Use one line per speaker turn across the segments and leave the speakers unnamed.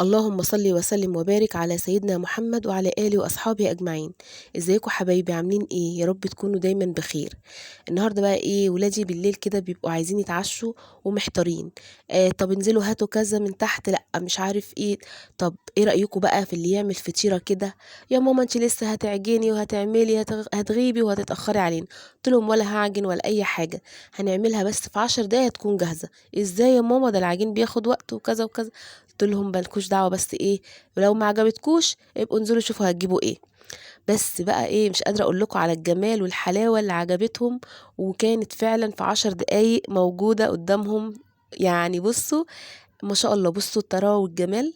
اللهم صل وسلم وبارك على سيدنا محمد وعلى آله وأصحابه أجمعين. ازيكم حبايبي؟ عاملين ايه؟ يا رب تكونوا دايما بخير. النهارده بقى ايه، ولادي بالليل كده بيبقوا عايزين يتعشوا ومحتارين. طب انزلوا هاتوا كذا من تحت، لا مش عارف ايه. طب ايه رأيكم بقى في اللي يعمل فطيرة كده؟ يا ماما انت لسه هتعجني وهتعملي هتغيبي وهتتأخري علينا. قلت لهم ولا هعجن ولا اي حاجة، هنعملها بس في 10 دقايق هتكون جاهزة. ازاي يا ماما؟ ده العجين بياخد وقت وكذا وكذا. قلت لهم مالكوش دعوه، بس ايه، ولو ما عجبتكوش ابقوا انزلوا شوفوا هتجيبوا ايه. بس بقى ايه، مش قادره اقول لكم على الجمال والحلاوه اللي عجبتهم، وكانت فعلا في 10 دقايق موجوده قدامهم. يعني بصوا، ما شاء الله، بصوا الطراوه والجمال.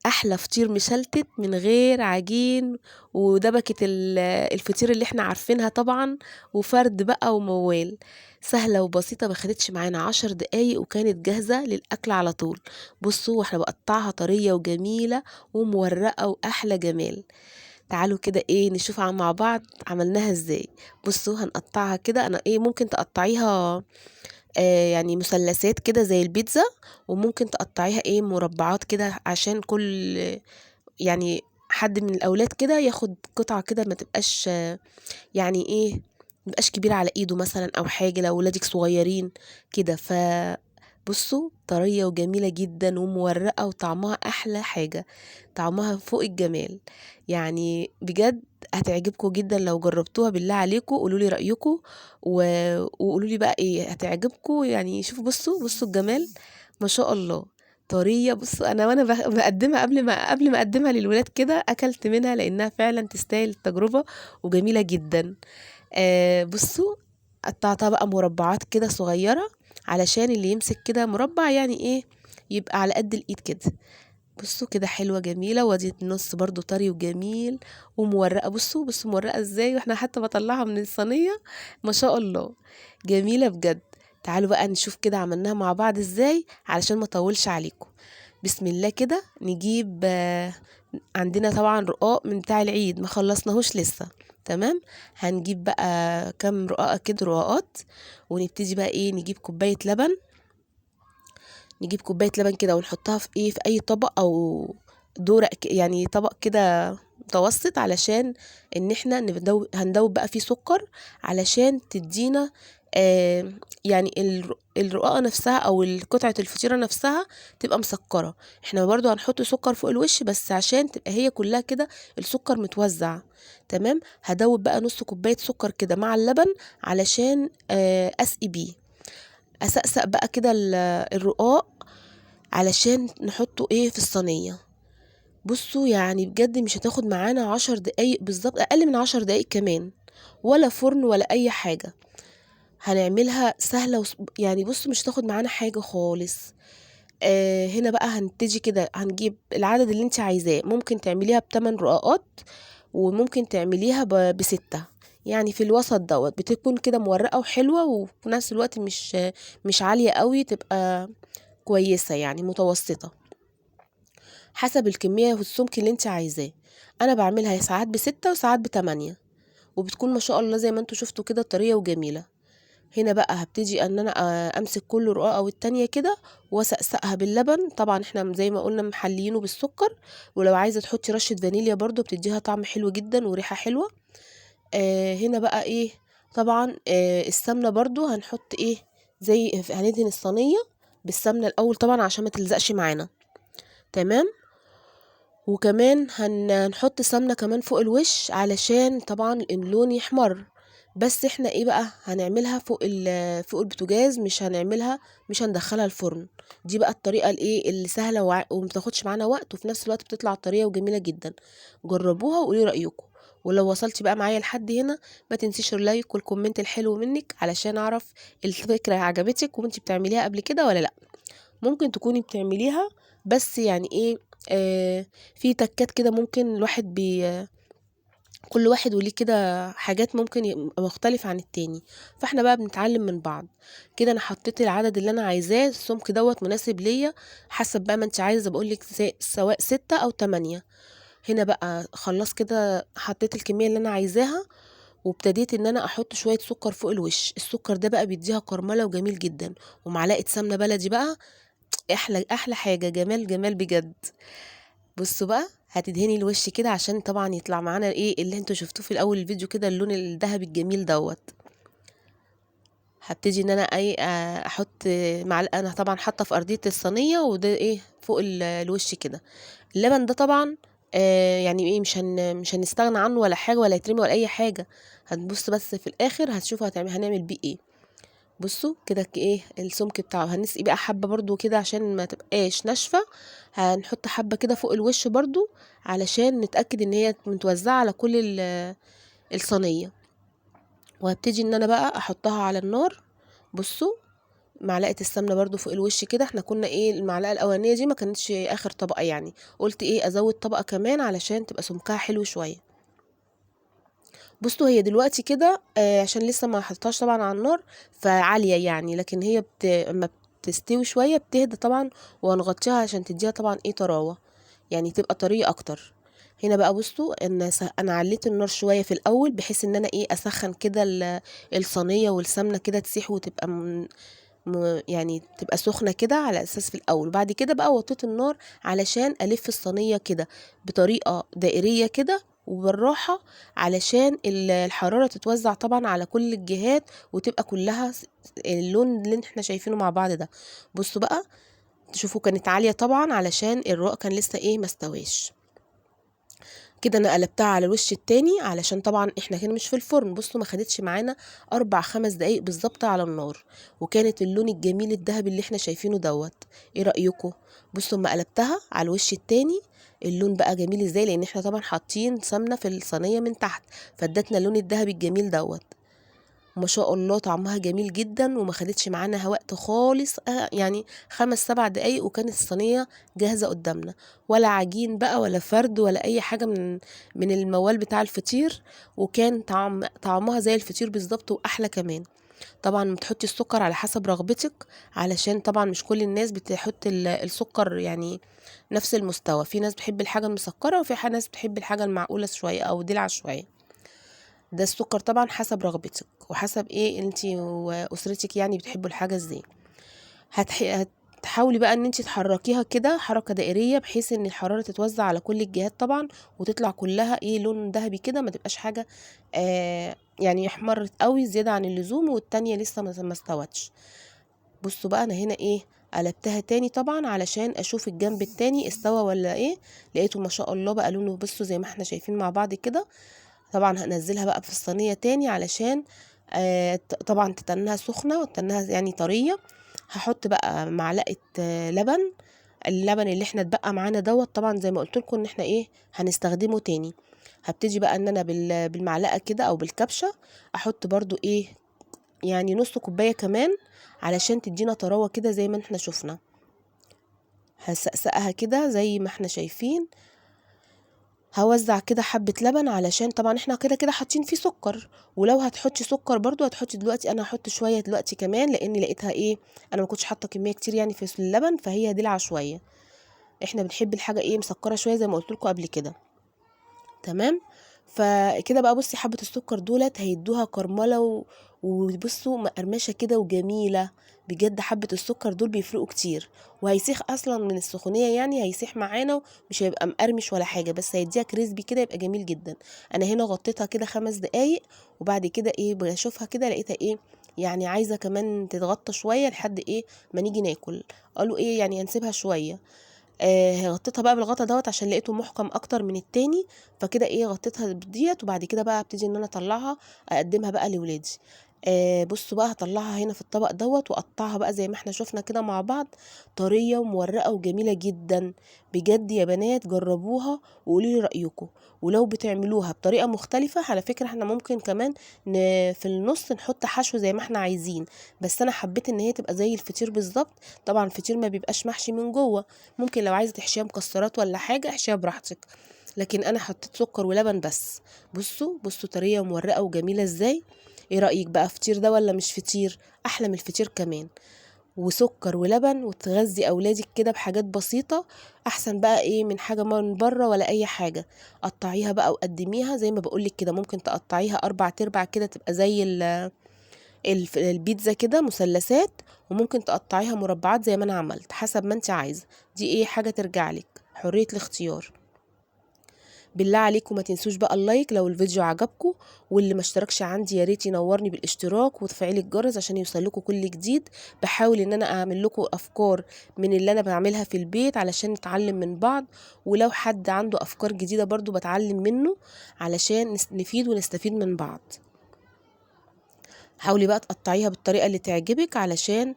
احلى فطير مشلتت من غير عجين، ودبكة الفطير اللي احنا عارفينها طبعا، وفرد بقى وموال. سهلة وبسيطة، ما خدتش معانا 10 دقايق وكانت جاهزة للأكل على طول. بصوا، واحنا بقطعها طرية وجميلة ومورقة وأحلى جمال. تعالوا كده ايه نشوف مع بعض عملناها ازاي. بصوا هنقطعها كده، انا ايه ممكن تقطعيها يعني مثلثات كده زي البيتزا، وممكن تقطعيها ايه مربعات كده عشان كل يعني حد من الاولاد كده ياخد قطعة كده، ما تبقاش يعني ايه، ما تبقاش كبيرة على ايده مثلا او حاجة لو ولادك صغيرين كده. بصوا طرية وجميلة جدا ومورقة وطعمها أحلى حاجة، طعمها فوق الجمال. يعني بجد هتعجبكم جدا لو جربتوها. بالله عليكم قولوا لي رأيكم وقولوا لي بقى ايه هتعجبكم. يعني شوفوا، بصوا الجمال، ما شاء الله. طرية، بصوا انا وانا بقدمها، قبل ما اقدمها للولاد كده اكلت منها لانها فعلا تستاهل التجربة وجميلة جدا. بصوا، قطعتها بقى مربعات كده صغيرة علشان اللي يمسك كده مربع يعني ايه، يبقى على قد الايد كده. بصوا كده حلوة جميلة، وادي النص برضو طري وجميل ومورقة. بصوا مورقة ازاي، واحنا حتى بطلعها من الصينية. ما شاء الله، جميلة بجد. تعالوا بقى نشوف كده عملناها مع بعض ازاي علشان ما اطولش عليكم. بسم الله كده نجيب عندنا طبعا رقاق من بتاع العيد ما خلصناهوش لسه. تمام، هنجيب بقى كام رقاقة كده، رقاقات. ونبتدي بقى ايه، نجيب كوباية لبن كده ونحطها في ايه، في اي طبق او دورق يعني طبق كده متوسط، علشان ان احنا هندوب بقى فيه سكر علشان تدينا آه يعني الرقاقة نفسها او قطعة الفطيرة نفسها تبقى مسكرة. احنا برضو هنحط سكر فوق الوش بس عشان تبقى هي كلها كده السكر متوزع. تمام، هدوب بقى نص كوباية سكر كده مع اللبن علشان اسقي بيه. اسقسق بقى كده الرقاق علشان نحطه ايه في الصينية. بصوا يعني بجد مش هتاخد معانا 10 دقايق بالظبط، اقل من 10 دقايق كمان، ولا فرن ولا اي حاجة. هنعملها سهلة يعني بصوا مش هتاخد معانا حاجة خالص. هنا بقى هنتجي كده، هنجيب العدد اللي انت عايزاه، ممكن تعمليها ب8 رقاقات وممكن تعمليها ب6. يعني في الوسط دوت بتكون كده مورقة وحلوة، وفي نفس الوقت مش عالية قوي، تبقى كويسة يعني متوسطة، حسب الكمية والسمك اللي انت عايزاه. انا بعملها ساعات ب6 وساعات ب8، وبتكون ما شاء الله زي ما انتوا شفتوا كده طرية وجميلة. هنا بقى هبتدي ان انا امسك كل رقاقة والتانية كده واسقسقها باللبن. طبعا احنا زي ما قلنا محليينه بالسكر، ولو عايزة تحطي رشة فانيليا برضو بتديها طعم حلو جدا وريحة حلوة. هنا بقى ايه، طبعا السمنة برضو هنحط ايه، زي هندهن الصينية بالسمنة الاول طبعا عشان ما تلزقش معانا. تمام، وكمان هنحط سمنة كمان فوق الوش علشان طبعا اللون يحمر. بس احنا ايه بقى هنعملها فوق البوتاجاز، مش هندخلها الفرن. دي بقى الطريقة الايه اللي سهلة ومتاخدش معانا وقت، وفي نفس الوقت بتطلع طرية وجميلة جدا. جربوها وقولي رأيكم. ولو وصلتي بقى معايا لحد هنا، ما تنسيش اللايك والكومنت الحلو منك علشان اعرف الفكرة عجبتك وانتي بتعمليها قبل كده ولا لا. ممكن تكوني بتعمليها بس يعني ايه، في تكات كده ممكن الواحد كل واحد وليه كده حاجات ممكن يبقى مختلف عن التاني. فاحنا بقى بنتعلم من بعض. كده انا حطيت العدد اللي انا عايزاه، السمك دوت مناسب ليا حسب بقى ما انت عايزه، بقولك سواء 6 أو 8. هنا بقى خلاص كده حطيت الكمية اللي انا عايزاها، وابتديت ان انا احط شوية سكر فوق الوش. السكر ده بقى بيديها كرملة وجميل جدا، ومعلقة سمنة بلدي بقى احلى احلى حاجه، جمال جمال بجد. بصوا بقى، هتدهني الوش كده عشان طبعا يطلع معانا ايه اللي انتوا شفتوه في الاول الفيديو كده، اللون الذهبي الجميل دوت. هبتدي ان انا اي احط معلقه، انا طبعا حاطه في ارضيه الصينيه وده ايه فوق الوش كده. اللبن ده طبعا يعني ايه مش هنستغنى عنه ولا حاجه، ولا يترمي ولا اي حاجه. هتبص بس في الاخر هتشوفوا هنعمل بيه ايه. بصوا كده ايه السمك بتاعه، هنسقي بقى حبه برضو كده عشان ما تبقاش ناشفه. هنحط حبه كده فوق الوش برضو علشان نتاكد ان هي متوزعه على كل الصينيه. وهبتدي ان انا بقى احطها على النار. بصوا، معلقه السمنه برضو فوق الوش كده. احنا كنا ايه المعلقه الاولانيه دي ما كانتش اخر طبقه يعني، قلت ايه ازود طبقه كمان علشان تبقى سمكها حلو شويه. بصوا هي دلوقتي كده عشان لسه ما حطيتهاش طبعا على النار فعاليه يعني، لكن هي اما بتستوي شويه بتهدى طبعا، وهنغطيها عشان تديها طبعا ايه طراوه، يعني تبقى طريه اكتر. هنا بقى بصوا ان انا عليت النار شويه في الاول بحيث ان انا ايه اسخن كده الصينيه والسمنه كده تسيح وتبقى يعني تبقى سخنة كده على أساس في الأول. وبعد كده بقى وطيت النار علشان ألف الصينية كده بطريقة دائرية كده وبالراحة، علشان الحرارة تتوزع طبعا على كل الجهات وتبقى كلها اللون اللي احنا شايفينه مع بعض ده. بصوا بقى، تشوفوا كانت عالية طبعا علشان الرق كان لسه ايه مستواش. كده انا قلبتها على الوش التاني علشان طبعا احنا كنا مش في الفرن. بصوا ما خدتش معانا 4 5 دقايق بالظبط على النار، وكانت اللون الجميل الذهبي اللي احنا شايفينه دوت. ايه رأيكم؟ بصوا ما قلبتها على الوش التاني اللون بقى جميل ازاي، لان احنا طبعا حاطين سمنة في الصينية من تحت فادتنا اللون الذهبي الجميل دوت. ما شاء الله طعمها جميل جدا وما خدتش معانا وقت خالص، يعني 5 7 دقايق وكانت الصينية جاهزة قدامنا. ولا عجين بقى ولا فرد ولا اي حاجة من الموال بتاع الفطير، وكان طعمها زي الفطير بالظبط واحلى كمان. طبعا بتحطي السكر على حسب رغبتك، علشان طبعا مش كل الناس بتحط السكر يعني نفس المستوى. في ناس بتحب الحاجة المسكرة وفي ناس بتحب الحاجة المعقولة شوية او دلع شوية. ده السكر طبعا حسب رغبتك وحسب ايه انتي واسرتك يعني بتحبوا الحاجه ازاي. هتحاولي بقى ان انتي تحركيها كده حركه دائريه بحيث ان الحراره تتوزع على كل الجهات طبعا، وتطلع كلها ايه لون ذهبي كده، ما تبقاش حاجه يعني احمرت قوي زياده عن اللزوم والتانية لسه ما استوتش. بصوا بقى انا هنا ايه قلبتها تاني طبعا علشان اشوف الجنب التاني استوى ولا ايه. لقيته ما شاء الله بقى لونه، بصوا زي ما احنا شايفين مع بعض كده. طبعا هنزلها بقى في الصينية تاني علشان طبعا تتنها سخنة وتتنها يعني طرية. هحط بقى معلقة لبن. اللبن اللي احنا اتبقى معانا دوت طبعا زي ما قلت لكم ان احنا ايه هنستخدمه تاني. هبتدي بقى ان انا بالمعلقة كده او بالكبشة احط برضو ايه يعني نص كوباية كمان علشان تدينا طراوة كده زي ما احنا شفنا. هسقسقها كده زي ما احنا شايفين. هوزع كده حبة لبن علشان طبعا احنا كده كده حاطين فيه سكر، ولو هتحطي سكر برضو هتحطي دلوقتي. انا هحط شوية دلوقتي كمان لاني لقيتها ايه انا ما كنتش حاطة كمية كتير يعني في اللبن، فهي دلعة شوية. احنا بنحب الحاجة ايه مسكرة شوية زي ما قلت لكم قبل كده. تمام. فكده بقى بصي حبة السكر دولت هيدوها كرملة وبصوا مقرمشة كده وجميلة. بجد حبة السكر دول بيفرقوا كتير، وهيسيح اصلا من السخونية يعني هيسيح معانا، مش هيبقى مقرمش ولا حاجة، بس هيديها كريسبي كده يبقى جميل جدا. انا هنا غطيتها كده 5 دقايق، وبعد كده ايه بشوفها كده لقيتها ايه يعني عايزة كمان تتغطى شوية لحد ايه ما نيجي ناكل. قالوا ايه يعني هنسيبها شوية. غطيتها بقى بالغطا دوت عشان لقيته محكم اكتر من التاني. فكده ايه غطيتها ديت، وبعد كده بقى ابتدي ان انا اطلعها اقدمها بقى لولادي. بصوا بقى هطلعها هنا في الطبق دوت واقطعها بقى زي ما احنا شفنا كده مع بعض، طريه ومورقه وجميله جدا. بجد يا بنات جربوها وقولي لي رايكم. ولو بتعملوها بطريقه مختلفه على فكره احنا ممكن كمان في النص نحط حشو زي ما احنا عايزين، بس انا حبيت ان هي تبقى زي الفطير بالظبط. طبعا الفطير ما بيبقاش محشي من جوه، ممكن لو عايزه تحشيها مكسرات ولا حاجه احشيها براحتك، لكن انا حطيت سكر ولبن بس. بصوا طريه ومورقه وجميله ازاي. ايه رايك بقى فطير ده ولا مش فطير؟ احلى من الفطير كمان. وسكر ولبن وتغذي اولادك كده بحاجات بسيطه، احسن بقى ايه من حاجه من بره ولا اي حاجه. قطعيها بقى وقدميها زي ما بقولك كده، ممكن تقطعيها 4 تربع كده تبقى زي البيتزا كده مثلثات، وممكن تقطعيها مربعات زي ما انا عملت حسب ما انت عايزة، دي ايه حاجة ترجعلك، حرية الاختيار. بالله عليكم ما تنسوش بقى اللايك لو الفيديو عجبكم، واللي ما اشتركش عندي يا ريت ينورني بالاشتراك وتفعيل الجرس عشان يوصلكوا كل جديد. بحاول ان انا اعمل لكم افكار من اللي انا بعملها في البيت علشان نتعلم من بعض، ولو حد عنده افكار جديدة برضو بتعلم منه علشان نفيد ونستفيد من بعض. حاولي بقى تقطعيها بالطريقة اللي تعجبك علشان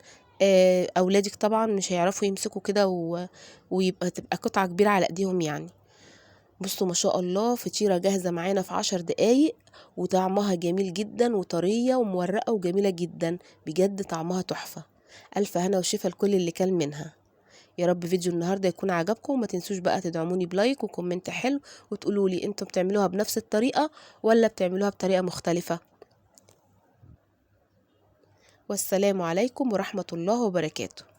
اولادك طبعا مش هيعرفوا يمسكوا كده ويبقى تبقى قطعة كبيرة على ايديهم يعني. بصوا ما شاء الله فطيرة جاهزة معانا في 10 دقايق، وطعمها جميل جدا وطرية ومورقة وجميلة جدا، بجد طعمها تحفة. ألف هنا وشفا لكل اللي كل منها. يا رب فيديو النهاردة يكون عجبكم، وما تنسوش بقى تدعموني بلايك وكومنت حلو، وتقولوا لي انتوا بتعملوها بنفس الطريقة ولا بتعملوها بطريقة مختلفة. والسلام عليكم ورحمة الله وبركاته.